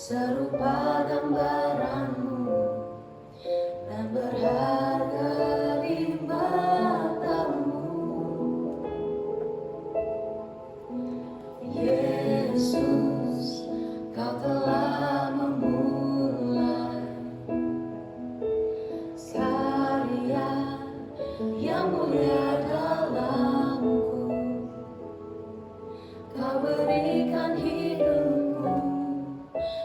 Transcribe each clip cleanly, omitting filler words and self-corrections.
serupa gambaranmu dan berharga di matamu. Yesus, kau telah memulai karya yang mulia dalamku. Kau berikan hidupmu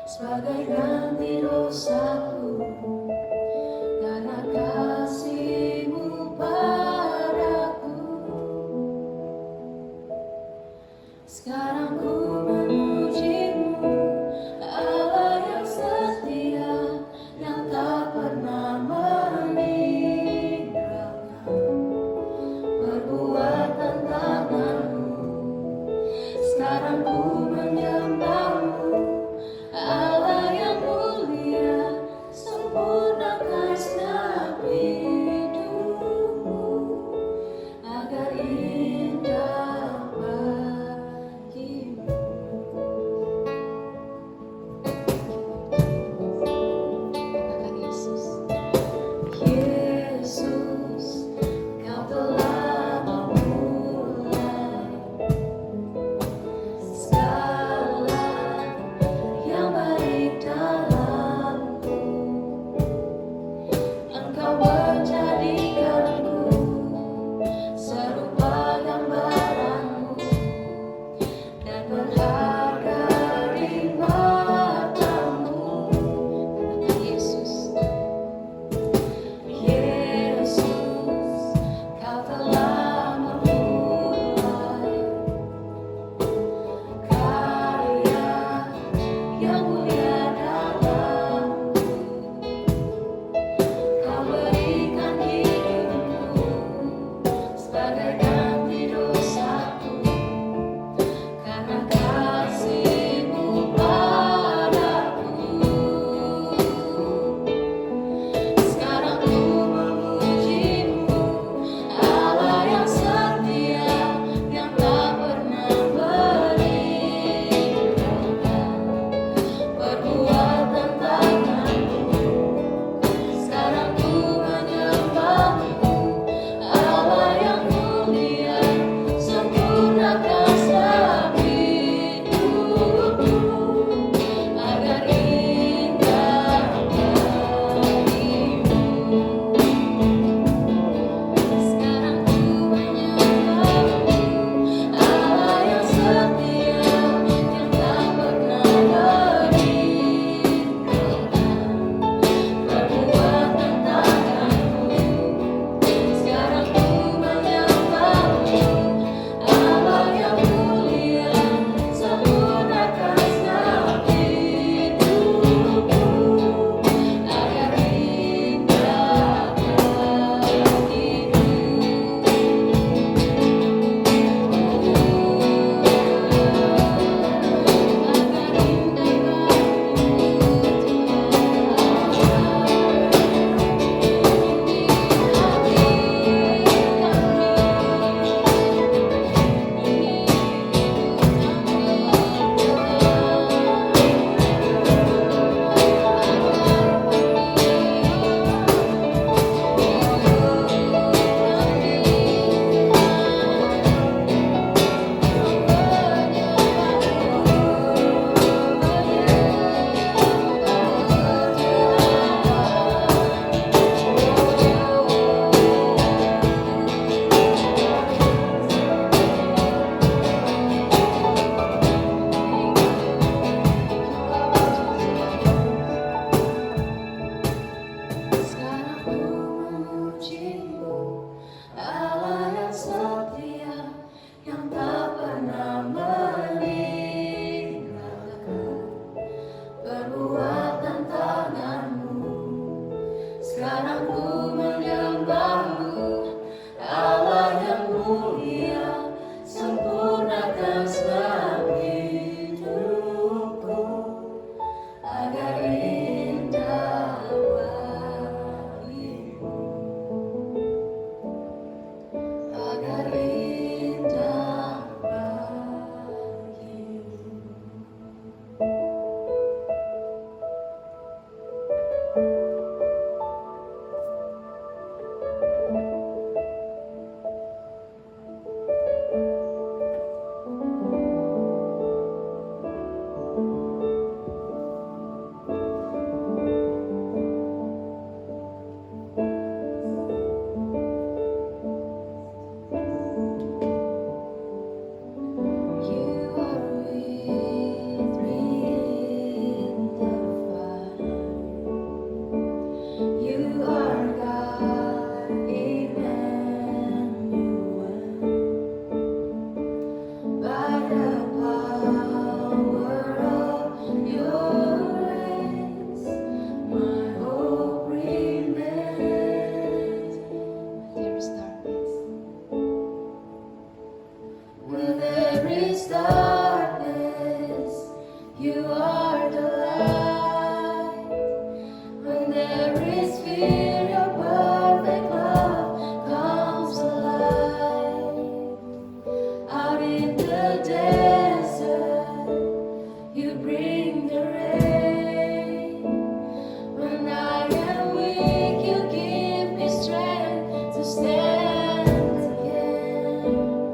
sebagai ganti dosaku, karena kasih are the light. When there is fear, your perfect love comes alive. Out in the desert, you bring the rain. When I am weak, you give me strength to stand again.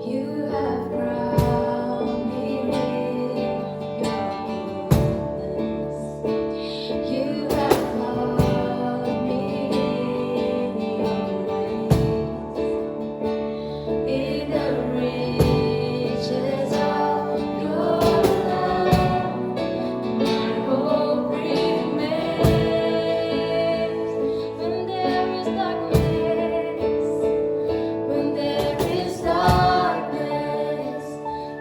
You have crowned me with your goodness. You have called me in your grace. In the riches of your love, my hope remains. When there is darkness, when there is darkness,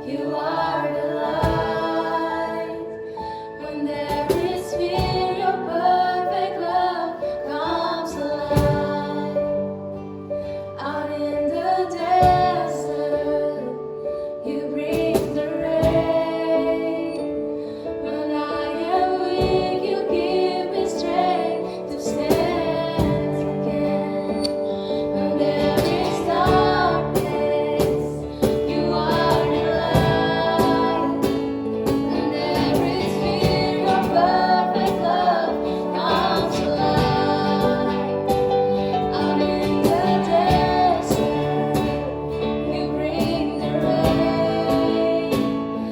you are the light. When there is fear, your perfect love comes alive. Out in the desert, you bring the rain. When I am weak, you give me strength to stand again. When there is darkness, you are the light. When there is fear, your perfect love comes alive. Out in the desert, you bring the rain.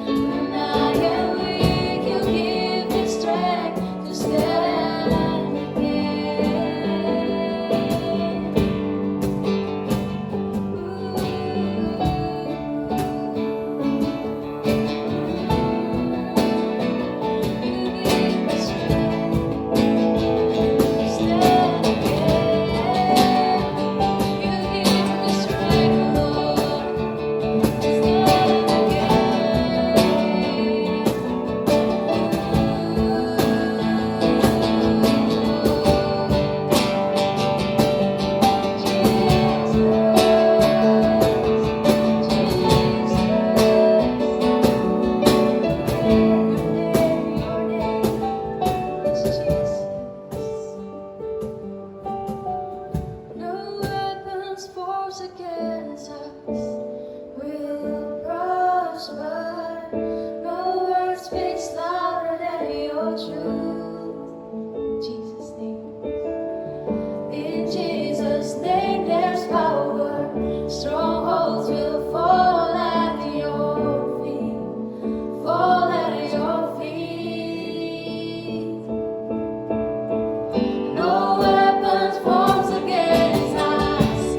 When I am weak, you give me strength to stand No weapons forged against us will prosper. No word speaks louder than your truth. Jesus' name. In Jesus' name there's power. Strongholds will fall at your feet. Fall at your feet. No weapons formed against us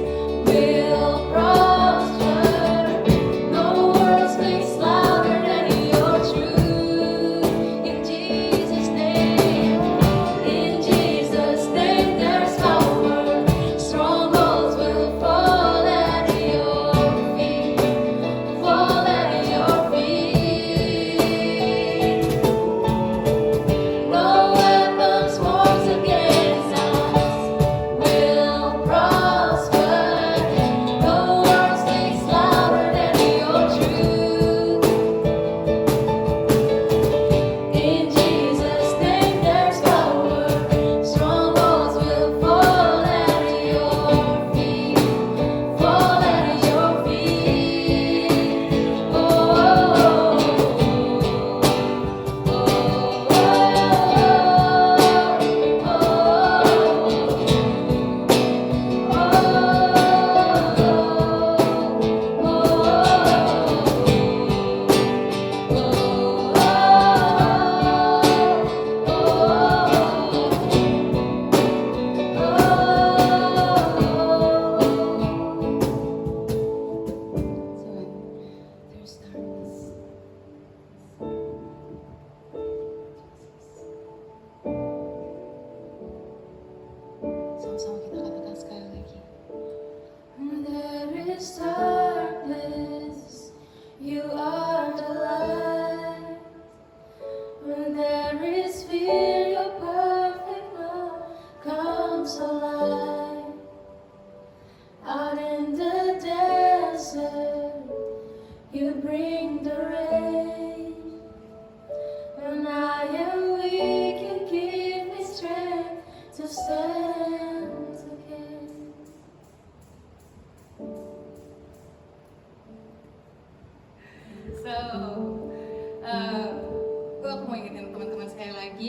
will prosper. No word speaks louder than your truth. In Jesus' name.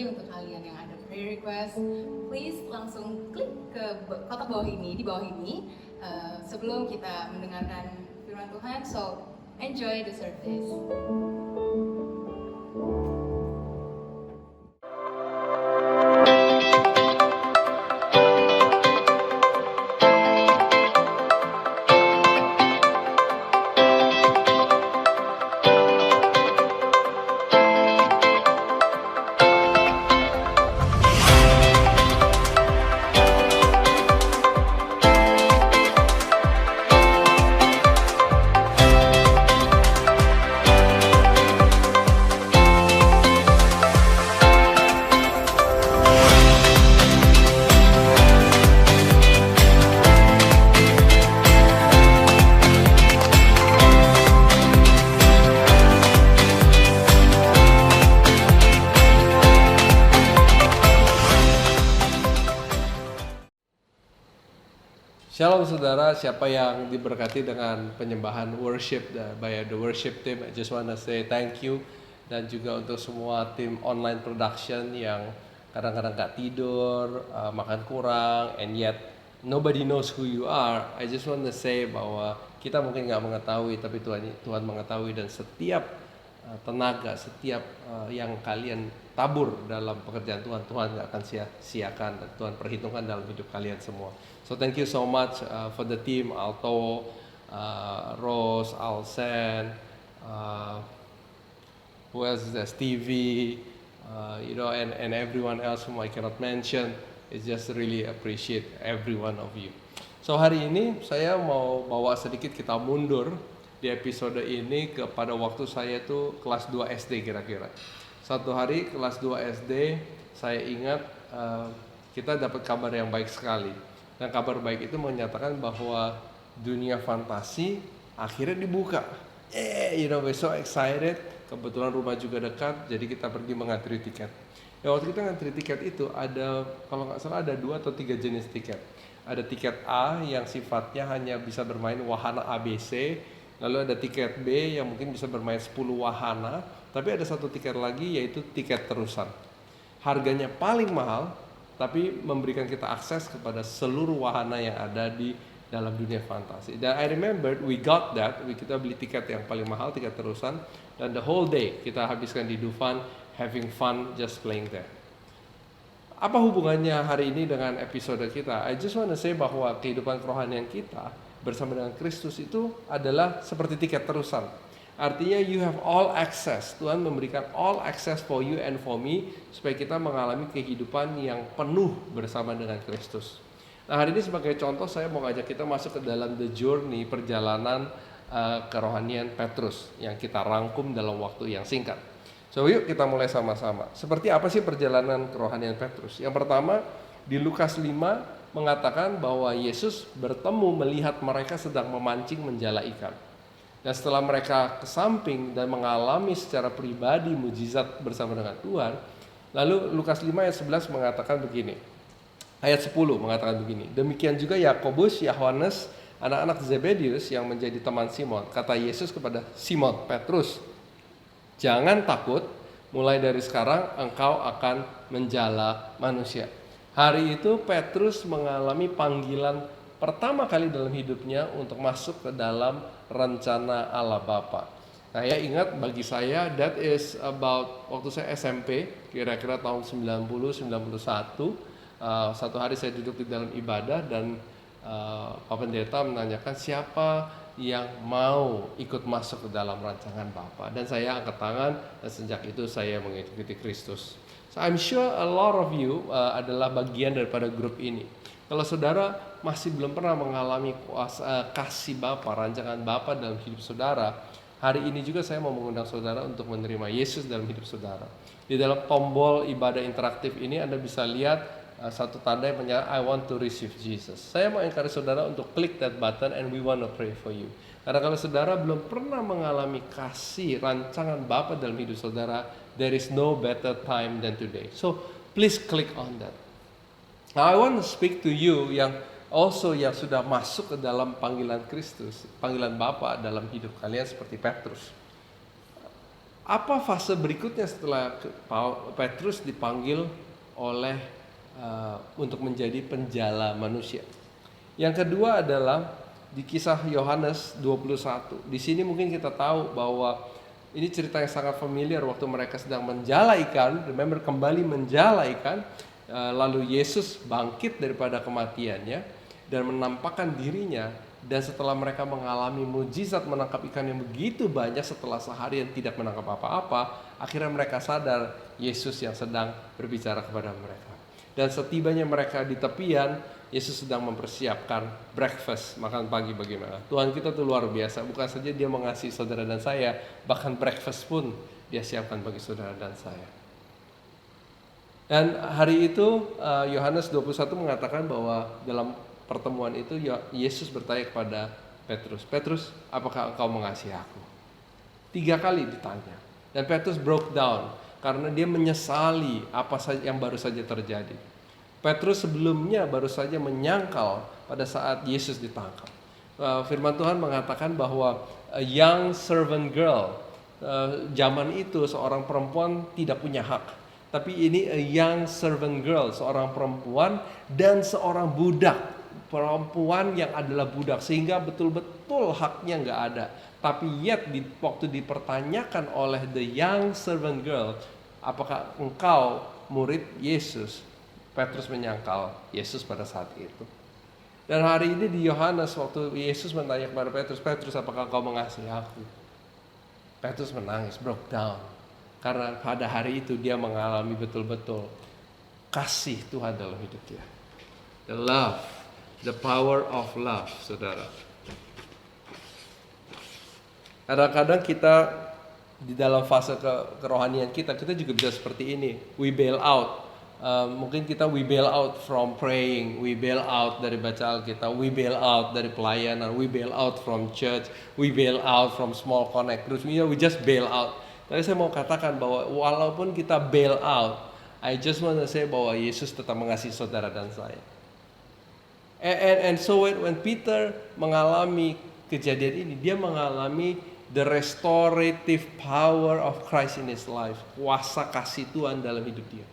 lagi untuk kalian yang ada prayer request, please langsung klik ke kotak bawah ini, di bawah ini, sebelum kita mendengarkan firman Tuhan. So, enjoy the service. Shalom saudara, siapa yang diberkati dengan penyembahan worship by the worship team, I just wanna say thank you. Dan juga untuk semua tim online production yang kadang-kadang gak tidur, makan kurang, and yet nobody knows who you are. I just wanna say bahwa kita mungkin gak mengetahui, tapi Tuhan mengetahui, dan setiap tenaga, setiap yang kalian tabur dalam pekerjaan Tuhan gak akan sia-siakan, dan Tuhan perhitungkan dalam hidup kalian semua. So thank you so much for the team, Alto, Rose, Alsen, who else is there? Stevie, and everyone else whom I cannot mention. It's just really appreciate every one of you. So hari ini saya mau bawa sedikit kita mundur di episode ini kepada waktu saya tuh kelas 2 SD kira-kira. Satu hari kelas 2 SD saya ingat kita dapat kabar yang baik sekali. Dan kabar baik itu menyatakan bahwa dunia fantasi akhirnya dibuka. We're so excited. Kebetulan rumah juga dekat, jadi kita pergi mengantri tiket. Ya, waktu kita ngantri tiket itu ada, kalau nggak salah ada 2 atau 3 jenis tiket. Ada tiket A yang sifatnya hanya bisa bermain wahana ABC. Lalu ada tiket B yang mungkin bisa bermain 10 wahana. Tapi ada satu tiket lagi yaitu tiket terusan. Harganya paling mahal, tapi memberikan kita akses kepada seluruh wahana yang ada di dalam dunia fantasi. Dan I remember we got that, kita beli tiket yang paling mahal, tiket terusan, dan the whole day kita habiskan di Dufan, having fun just playing there. Apa hubungannya hari ini dengan episode kita? I just want to say bahwa kehidupan kerohanian kita bersama dengan Kristus itu adalah seperti tiket terusan. Artinya you have all access. Tuhan memberikan all access for you and for me supaya kita mengalami kehidupan yang penuh bersama dengan Kristus. Nah, hari ini sebagai contoh saya mau ngajak kita masuk ke dalam the journey, perjalanan kerohanian Petrus yang kita rangkum dalam waktu yang singkat. So yuk kita mulai sama-sama. Seperti apa sih perjalanan kerohanian Petrus? Yang pertama di Lukas 5 mengatakan bahwa Yesus bertemu melihat mereka sedang memancing menjala ikan. Dan setelah mereka ke samping dan mengalami secara pribadi mujizat bersama dengan Tuhan, lalu Lukas 5 ayat 11 mengatakan begini. Ayat 10 mengatakan begini. Demikian juga Yakobus, Yohanes, anak-anak Zebedius yang menjadi teman Simon. Kata Yesus kepada Simon Petrus, jangan takut, mulai dari sekarang engkau akan menjala manusia. Hari itu Petrus mengalami panggilan pertama kali dalam hidupnya untuk masuk ke dalam rencana Allah Bapa. Saya ingat bagi saya that is about waktu saya SMP, kira-kira tahun 90-91. Satu hari saya duduk di dalam ibadah dan Pak Pendeta menanyakan siapa yang mau ikut masuk ke dalam rancangan Bapa. Dan saya angkat tangan dan sejak itu saya mengikuti Kristus. So I'm sure a lot of you adalah bagian daripada grup ini. Kalau saudara masih belum pernah mengalami kasih Bapa, rancangan Bapa dalam hidup saudara, hari ini juga saya mau mengundang saudara untuk menerima Yesus dalam hidup saudara. Di dalam tombol ibadah interaktif ini Anda bisa lihat satu tanda yang menyatakan I want to receive Jesus. Saya mau encourage saudara untuk klik that button and we want to pray for you. Karena kalau saudara belum pernah mengalami kasih rancangan Bapa dalam hidup saudara, there is no better time than today. So please click on that. Now I want to speak to you yang sudah masuk ke dalam panggilan Kristus, panggilan Bapa dalam hidup kalian seperti Petrus. Apa fase berikutnya setelah Petrus dipanggil oleh untuk menjadi penjala manusia? Yang kedua adalah di kisah Yohanes 21. Di sini mungkin kita tahu bahwa ini cerita yang sangat familiar waktu mereka sedang menjala ikan. Remember, kembali menjala ikan. Lalu Yesus bangkit daripada kematiannya dan menampakkan dirinya. Dan setelah mereka mengalami mujizat menangkap ikan yang begitu banyak setelah seharian tidak menangkap apa-apa, akhirnya mereka sadar Yesus yang sedang berbicara kepada mereka. Dan setibanya mereka di tepian, Yesus sedang mempersiapkan breakfast, makan pagi bagaimana. Tuhan kita tuh luar biasa, bukan saja dia mengasihi saudara dan saya, bahkan breakfast pun dia siapkan bagi saudara dan saya. Dan hari itu Yohanes 21 mengatakan bahwa dalam pertemuan itu Yesus bertanya kepada Petrus, "Petrus, apakah engkau mengasihi aku?" 3 kali ditanya. Dan Petrus broke down karena dia menyesali apa saja yang baru saja terjadi. Petrus sebelumnya baru saja menyangkal pada saat Yesus ditangkap. Firman Tuhan mengatakan bahwa a young servant girl, zaman itu seorang perempuan tidak punya hak. Tapi ini a young servant girl, seorang perempuan dan seorang budak. Perempuan yang adalah budak, sehingga betul-betul haknya nggak ada. Tapi yet waktu dipertanyakan oleh the young servant girl, apakah engkau murid Yesus? Petrus menyangkal Yesus pada saat itu. Dan hari ini di Yohanes waktu Yesus bertanya kepada Petrus, "Petrus, apakah kau mengasihi aku?" Petrus menangis, broke down. Karena pada hari itu dia mengalami betul-betul kasih Tuhan dalam hidup dia. The love, the power of love, saudara. Kadang-kadang kita di dalam fase kerohanian kita juga bisa seperti ini. We bail out. Mungkin we bail out from praying, we bail out dari baca Alkitab, we bail out dari pelayanan, we bail out from church, we bail out from small connect groups, we just bail out. Tapi saya mau katakan bahwa walaupun kita bail out, I just want to say bahwa Yesus tetap mengasihi saudara dan saya. And so when Peter mengalami kejadian ini, dia mengalami the restorative power of Christ in his life, kuasa kasih Tuhan dalam hidup dia.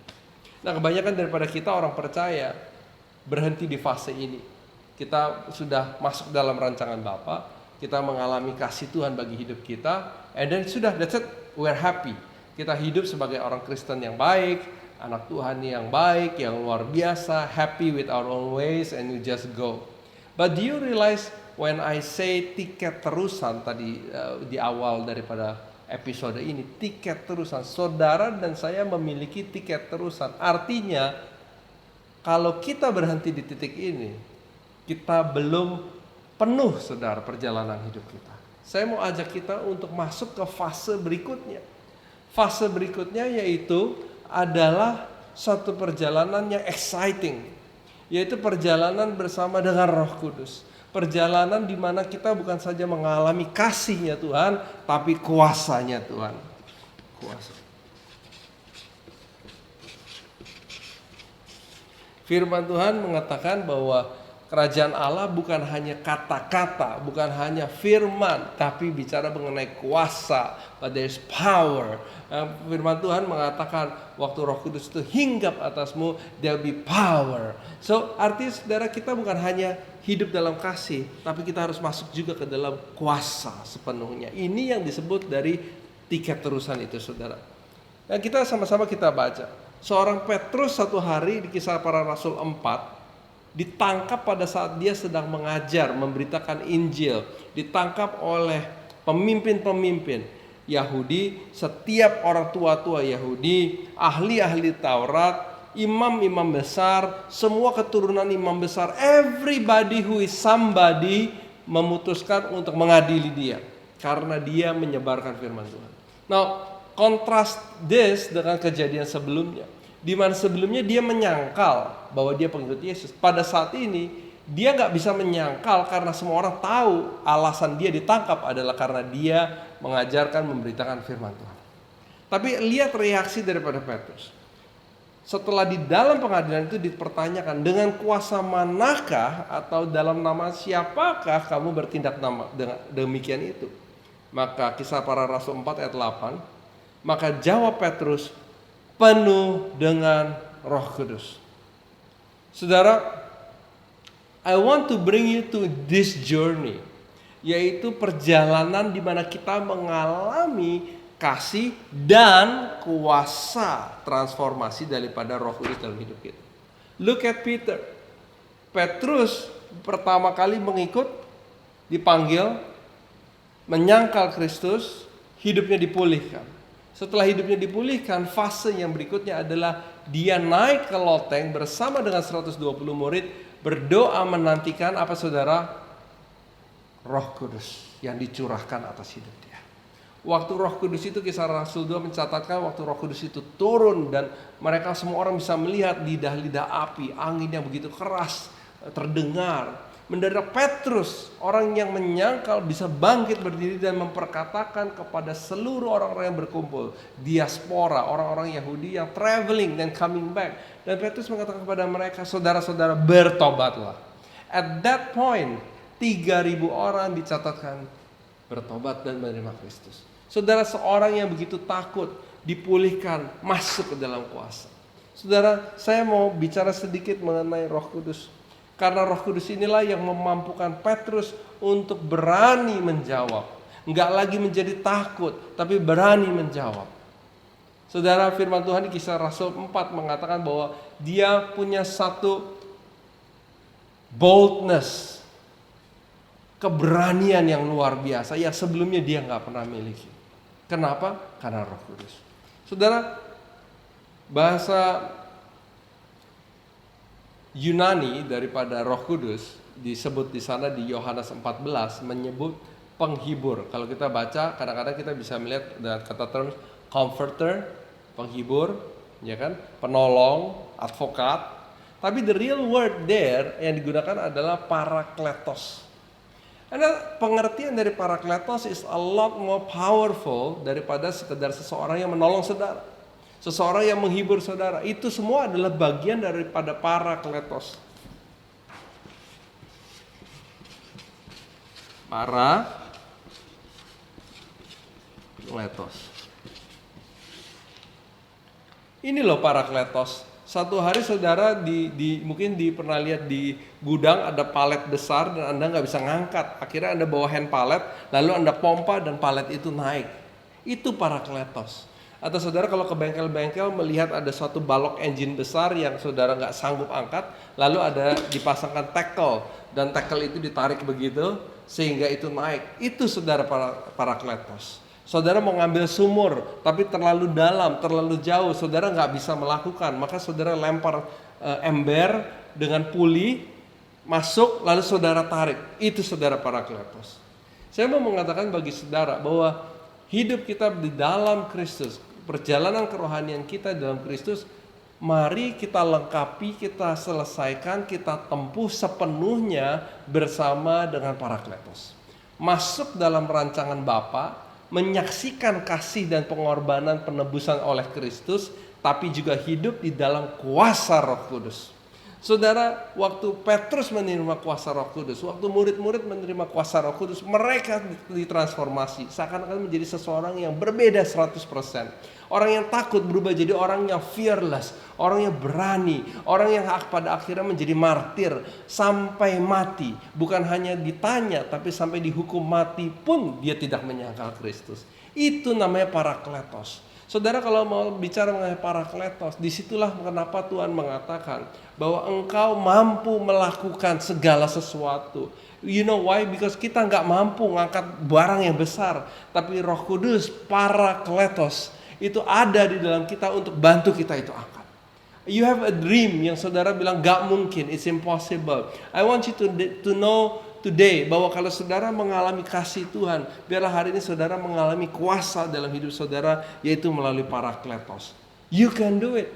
Nah, kebanyakan daripada kita orang percaya berhenti di fase ini. Kita sudah masuk dalam rancangan Bapa, kita mengalami kasih Tuhan bagi hidup kita, and then sudah, that's it, we're happy. Kita hidup sebagai orang Kristen yang baik, anak Tuhan yang baik, yang luar biasa, happy with our own ways, and we just go. But do you realize when I say tiket terusan tadi di awal daripada episode ini, tiket terusan, saudara dan saya memiliki tiket terusan. Artinya kalau kita berhenti di titik ini, kita belum penuh, saudara, perjalanan hidup kita. Saya mau ajak kita untuk masuk ke fase berikutnya. Fase berikutnya yaitu adalah suatu perjalanan yang exciting, yaitu perjalanan bersama dengan Roh Kudus. Perjalanan di mana kita bukan saja mengalami kasih-Nya Tuhan, tapi kuasa-Nya Tuhan. Kuasa. Firman Tuhan mengatakan bahwa kerajaan Allah bukan hanya kata-kata, bukan hanya firman, tapi bicara mengenai kuasa. But there's power. Firman Tuhan mengatakan waktu Roh Kudus itu hinggap atasmu, there'll be power. So artinya saudara, kita bukan hanya hidup dalam kasih, tapi kita harus masuk juga ke dalam kuasa sepenuhnya. Ini yang disebut dari tiket terusan itu, saudara. Nah, kita sama-sama kita baca. Seorang Petrus satu hari di Kisah Para Rasul 4 ditangkap pada saat dia sedang mengajar, memberitakan Injil. Ditangkap oleh pemimpin-pemimpin Yahudi, setiap orang tua-tua Yahudi, ahli-ahli Taurat, imam-imam besar, semua keturunan imam besar, everybody who is somebody memutuskan untuk mengadili dia karena dia menyebarkan firman Tuhan. Now, contrast this dengan kejadian sebelumnya, di mana sebelumnya dia menyangkal bahwa dia pengikut Yesus. Pada saat ini dia nggak bisa menyangkal karena semua orang tahu alasan dia ditangkap adalah karena dia mengajarkan, memberitakan firman Tuhan. Tapi lihat reaksi daripada Petrus. Setelah di dalam pengadilan itu dipertanyakan, dengan kuasa manakah atau dalam nama siapakah kamu bertindak demikian itu? Maka Kisah Para Rasul 4 ayat 8, Maka jawab Petrus, penuh dengan Roh Kudus. Saudara, I want to bring you to this journey, yaitu perjalanan di mana kita mengalami kasih dan kuasa transformasi daripada Roh Kudus dalam hidup kita. Look at Peter. Petrus pertama kali mengikut, dipanggil, menyangkal Kristus, hidupnya dipulihkan. Setelah hidupnya dipulihkan, fase yang berikutnya adalah dia naik ke loteng bersama dengan 120 murid, berdoa menantikan apa saudara? Roh Kudus yang dicurahkan atas hidup dia. Waktu Roh Kudus itu, Kisah Rasul 2 mencatatkan waktu Roh Kudus itu turun dan mereka semua orang bisa melihat lidah-lidah api, angin yang begitu keras terdengar. Mendadak Petrus, orang yang menyangkal, bisa bangkit berdiri dan memperkatakan kepada seluruh orang-orang yang berkumpul, diaspora, orang-orang Yahudi yang traveling dan coming back. Dan Petrus mengatakan kepada mereka, saudara-saudara, bertobatlah. At that point, 3.000 orang dicatatkan bertobat dan menerima Kristus. Saudara, seorang yang begitu takut dipulihkan, masuk ke dalam kuasa. Saudara, saya mau bicara sedikit mengenai Roh Kudus. Karena Roh Kudus inilah yang memampukan Petrus untuk berani menjawab. Enggak lagi menjadi takut, tapi berani menjawab. Saudara, firman Tuhan di Kisah Rasul 4 mengatakan bahwa dia punya satu boldness, keberanian yang luar biasa yang sebelumnya dia nggak pernah miliki. Kenapa? Karena Roh Kudus. Saudara, bahasa Yunani daripada Roh Kudus disebut di sana di Yohanes 14 menyebut penghibur. Kalau kita baca, kadang-kadang kita bisa melihat dengan kata term comforter, penghibur, ya kan, penolong, advokat. Tapi the real word there yang digunakan adalah parakletos. Karena pengertian dari parakletos is a lot more powerful daripada sekedar seseorang yang menolong saudara, seseorang yang menghibur saudara. Itu semua adalah bagian daripada parakletos. Parakletos. Ini loh parakletos. Satu hari saudara mungkin pernah lihat di gudang ada palet besar dan Anda nggak bisa ngangkat. Akhirnya Anda bawa hand palet, lalu Anda pompa dan palet itu naik. Itu parakletos. Atau saudara kalau ke bengkel-bengkel melihat ada suatu balok engine besar yang saudara nggak sanggup angkat, lalu ada dipasangkan tackle dan tackle itu ditarik begitu sehingga itu naik. Itu saudara parakletos. Saudara mau ngambil sumur tapi terlalu dalam, terlalu jauh, saudara nggak bisa melakukan, maka saudara lempar ember dengan puli masuk lalu saudara tarik. Itu saudara parakletos. Saya mau mengatakan bagi saudara bahwa hidup kita di dalam Kristus, perjalanan kerohanian kita dalam Kristus, mari kita lengkapi, kita selesaikan, kita tempuh sepenuhnya bersama dengan parakletos. Masuk dalam rancangan Bapa, menyaksikan kasih dan pengorbanan penebusan oleh Kristus, tapi juga hidup di dalam kuasa Roh Kudus. Saudara, waktu Petrus menerima kuasa Roh Kudus, waktu murid-murid menerima kuasa Roh Kudus, mereka ditransformasi, seakan-akan menjadi seseorang yang berbeda 100%. Orang yang takut berubah jadi orang yang fearless, orang yang berani, orang yang pada akhirnya menjadi martir sampai mati. Bukan hanya ditanya, tapi sampai dihukum mati pun dia tidak menyangkal Kristus. Itu namanya parakletos. Saudara, kalau mau bicara mengenai parakletos, disitulah kenapa Tuhan mengatakan bahwa engkau mampu melakukan segala sesuatu. You know why? Because kita nggak mampu ngangkat barang yang besar, tapi Roh Kudus, parakletos, itu ada di dalam kita untuk bantu kita itu angkat. You have a dream yang saudara bilang gak mungkin, it's impossible. I want you to know today bahwa kalau saudara mengalami kasih Tuhan, biarlah hari ini saudara mengalami kuasa dalam hidup saudara, yaitu melalui parakletos. You can do it.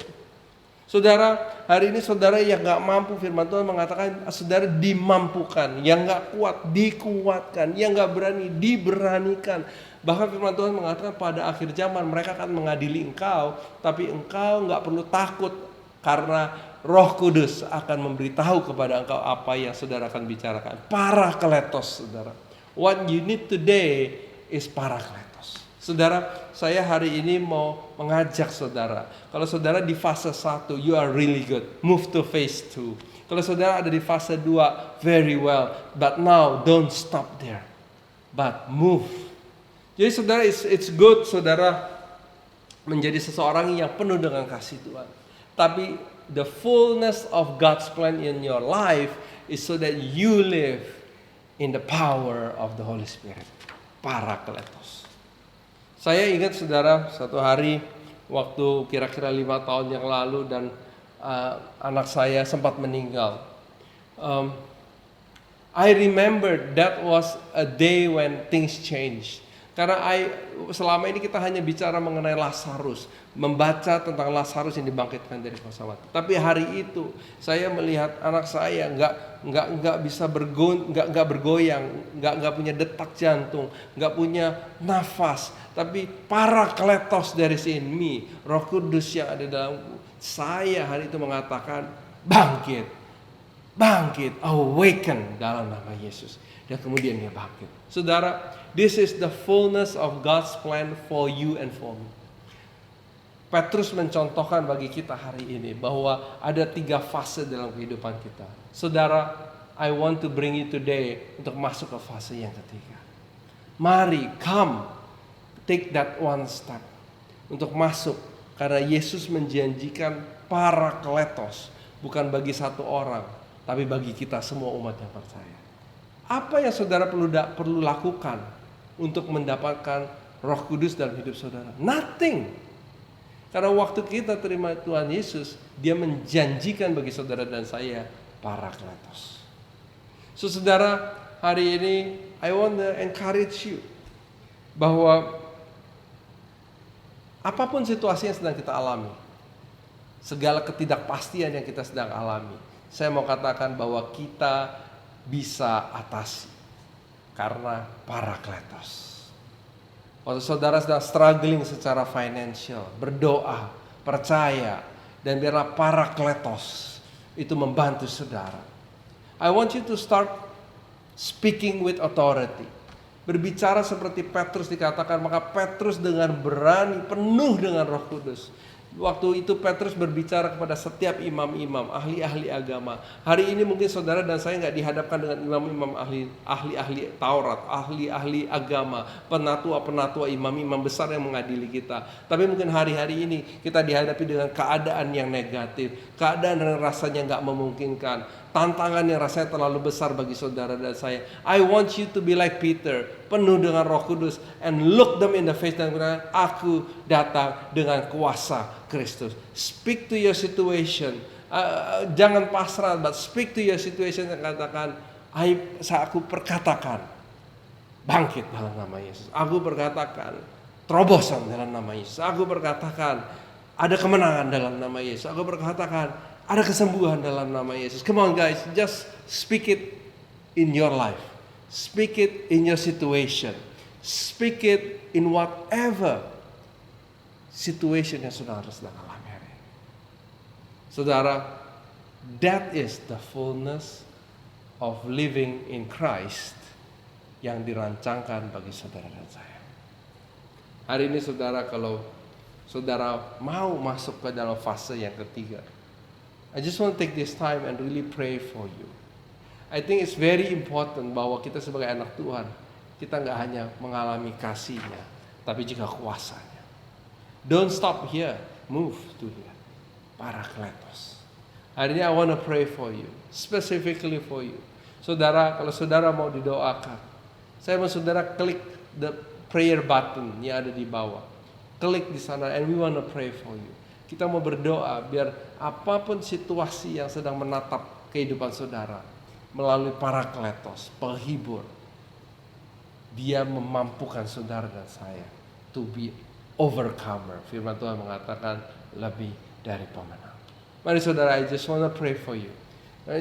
Saudara, hari ini saudara yang gak mampu, firman Tuhan mengatakan saudara dimampukan. Yang gak kuat dikuatkan, yang gak berani diberanikan. Bahkan firman Tuhan mengatakan pada akhir zaman mereka akan mengadili engkau, tapi engkau gak perlu takut karena Roh Kudus akan memberitahu kepada engkau apa yang saudara akan bicarakan. Parakletos, saudara. What you need today is parakletos. Saudara, saya hari ini mau mengajak saudara. Kalau saudara di fase 1, you are really good. Move to phase 2. Kalau saudara ada di fase 2, very well. But now, don't stop there. But move. Jadi saudara, it's good saudara menjadi seseorang yang penuh dengan kasih Tuhan. Tapi the fullness of God's plan in your life is so that you live in the power of the Holy Spirit. Parakletos. Saya ingat saudara, satu hari waktu kira-kira 5 tahun yang lalu dan anak saya sempat meninggal. I remember that was a day when things changed. Karena selama ini kita hanya bicara mengenai Lazarus, membaca tentang Lazarus yang dibangkitkan dari kuasa mati. Tapi hari itu saya melihat anak saya nggak bisa nggak bergoyang, nggak punya detak jantung, nggak punya nafas. Tapi Parakletos dari in me, Roh Kudus yang ada dalamku. Saya hari itu mengatakan bangkit, awaken dalam nama Yesus. Dan kemudian dia bangkit. Saudara, this is the fullness of God's plan for you and for me. Petrus mencontohkan bagi kita hari ini bahwa ada 3 fase dalam kehidupan kita. Saudara, I want to bring you today untuk masuk ke fase yang ketiga. Mari, come, take that one step untuk masuk. Karena Yesus menjanjikan Parakletos bukan bagi satu orang, tapi bagi kita semua umat yang percaya. Apa yang saudara perlu lakukan untuk mendapatkan Roh Kudus dalam hidup saudara? Nothing. Karena waktu kita terima Tuhan Yesus, Dia menjanjikan bagi saudara dan saya Parakletos. So saudara, hari ini I want to encourage you bahwa apapun situasi yang sedang kita alami, segala ketidakpastian yang kita sedang alami, saya mau katakan bahwa kita bisa atasi karena Parakletos. Waktu saudara sedang struggling secara financial, berdoa, percaya, dan biarlah Parakletos itu membantu saudara. I want you to start speaking with authority. Berbicara seperti Petrus dikatakan, maka Petrus dengan berani, penuh dengan Roh Kudus. Waktu itu Petrus berbicara kepada setiap imam-imam, ahli-ahli agama. Hari ini mungkin saudara dan saya nggak dihadapkan dengan imam-imam ahli-ahli Taurat, ahli-ahli agama, penatua-penatua, imam-imam besar yang mengadili kita. Tapi mungkin hari-hari ini kita dihadapi dengan keadaan yang negatif, keadaan yang rasanya nggak memungkinkan, tantangan yang rasanya terlalu besar bagi saudara dan saya. I want you to be like Peter, penuh dengan Roh Kudus, and look them in the face dan berkata, aku datang dengan kuasa Kristus. Speak to your situation. Jangan pasrah, but speak to your situation dan katakan, aku perkatakan bangkit dalam nama Yesus. Aku perkatakan terobosan dalam nama Yesus. Aku perkatakan ada kemenangan dalam nama Yesus. Aku perkatakan ada kesembuhan dalam nama Yesus. Come on guys, just speak it in your life. Speak it in your situation. Speak it in whatever situation yang saudara sedang alami hari ini. Saudara, that is the fullness of living in Christ yang dirancangkan bagi saudara dan saya. Hari ini saudara, kalau saudara mau masuk ke dalam fase yang ketiga, I just want to take this time and really pray for you. I think it's very important bahwa kita sebagai anak Tuhan, kita nggak hanya mengalami kasih-Nya, tapi juga kuasa-Nya. Don't stop here, move to here. Parakletos. Hari ini I want to pray for you, specifically for you. Saudara, kalau saudara mau didoakan, saya mau saudara klik the prayer button yang ada di bawah. Klik di sana and we want to pray for you. Kita mau berdoa biar apapun situasi yang sedang menatap kehidupan saudara, melalui Parakletos, penghibur, Dia memampukan saudara dan saya to be overcomer. Firman Tuhan mengatakan lebih dari pemenang. Mari saudara, I just want to pray for you.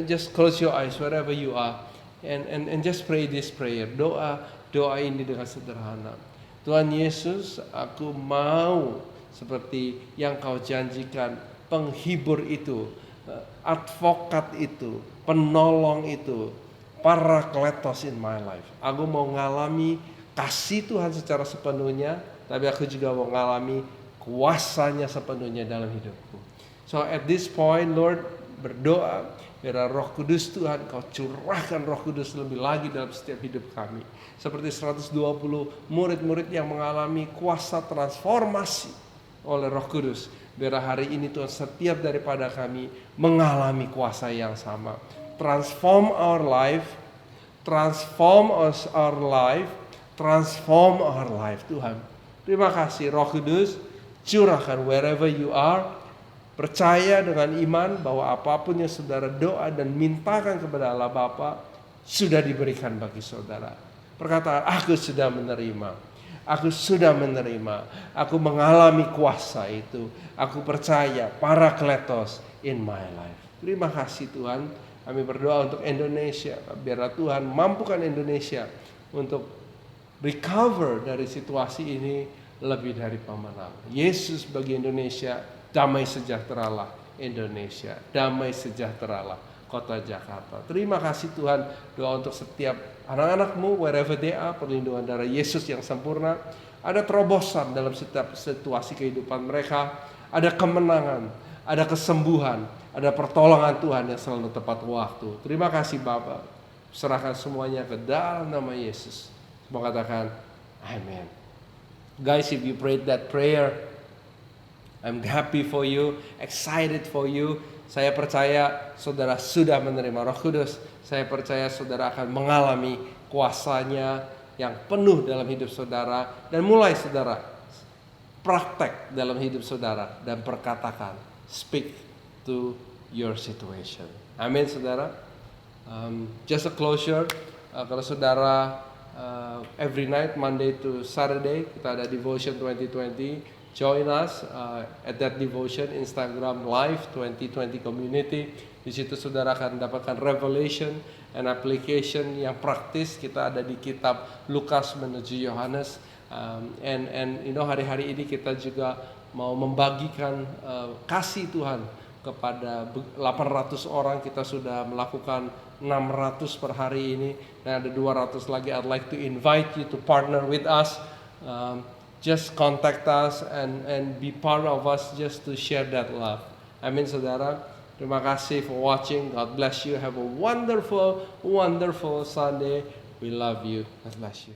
Just close your eyes wherever you are and just pray this prayer. Doa ini dengan sederhana. Tuhan Yesus, aku mau seperti yang Kau janjikan, penghibur itu, advokat itu, penolong itu, Parakletos in my life. Aku mau mengalami kasih Tuhan secara sepenuhnya, tapi aku juga mau mengalami kuasanya sepenuhnya dalam hidupku. So at this point, Lord, berdoa biar Roh Kudus Tuhan, Kau curahkan Roh Kudus lebih lagi dalam setiap hidup kami. Seperti 120 murid-murid yang mengalami kuasa transformasi oleh Roh Kudus. Biar hari ini Tuhan, setiap daripada kami mengalami kuasa yang sama. Transform our life, transform our life, transform our life, Tuhan. Terima kasih Roh Kudus, curahkan wherever you are. Percaya dengan iman bahwa apapun yang saudara doa dan mintakan kepada Allah Bapa sudah diberikan bagi saudara. Perkataan, aku sudah menerima. Aku sudah menerima. Aku mengalami kuasa itu. Aku percaya Parakletos in my life. Terima kasih Tuhan. Kami berdoa untuk Indonesia. Biarlah Tuhan mampukan Indonesia untuk recover dari situasi ini lebih dari pemenang. Yesus bagi Indonesia, damai sejahteralah Indonesia, damai sejahteralah kota Jakarta. Terima kasih Tuhan, doa untuk setiap anak-anak-Mu wherever they are, perlindungan darah Yesus yang sempurna, ada terobosan dalam setiap situasi kehidupan mereka, ada kemenangan, ada kesembuhan, ada pertolongan Tuhan yang selalu tepat waktu. Terima kasih Bapa, serahkan semuanya ke dalam nama Yesus. Semua katakan amin. Guys, if you prayed that prayer, I'm happy for you, excited for you. Saya percaya saudara sudah menerima Roh Kudus. Saya percaya saudara akan mengalami kuasanya yang penuh dalam hidup saudara. Dan mulai saudara praktek dalam hidup saudara dan perkatakan, speak to your situation. Amin saudara. Just a closure, kalau saudara every night, Monday to Saturday, kita ada Devotion 2020. Join us at that devotion, Instagram Live 2020 Community. Di situ saudara akan mendapatkan revelation and application yang praktis. Kita ada di kitab Lukas menuju Yohanes. And you know, hari-hari ini kita juga mau membagikan kasih Tuhan kepada 800 orang. Kita sudah melakukan 600 per hari ini. Dan ada 200 lagi. I'd like to invite you to partner with us. Just contact us and be part of us just to share that love. Amin saudara. Terima kasih for watching. God bless you. Have a wonderful, wonderful Sunday. We love you. God bless you.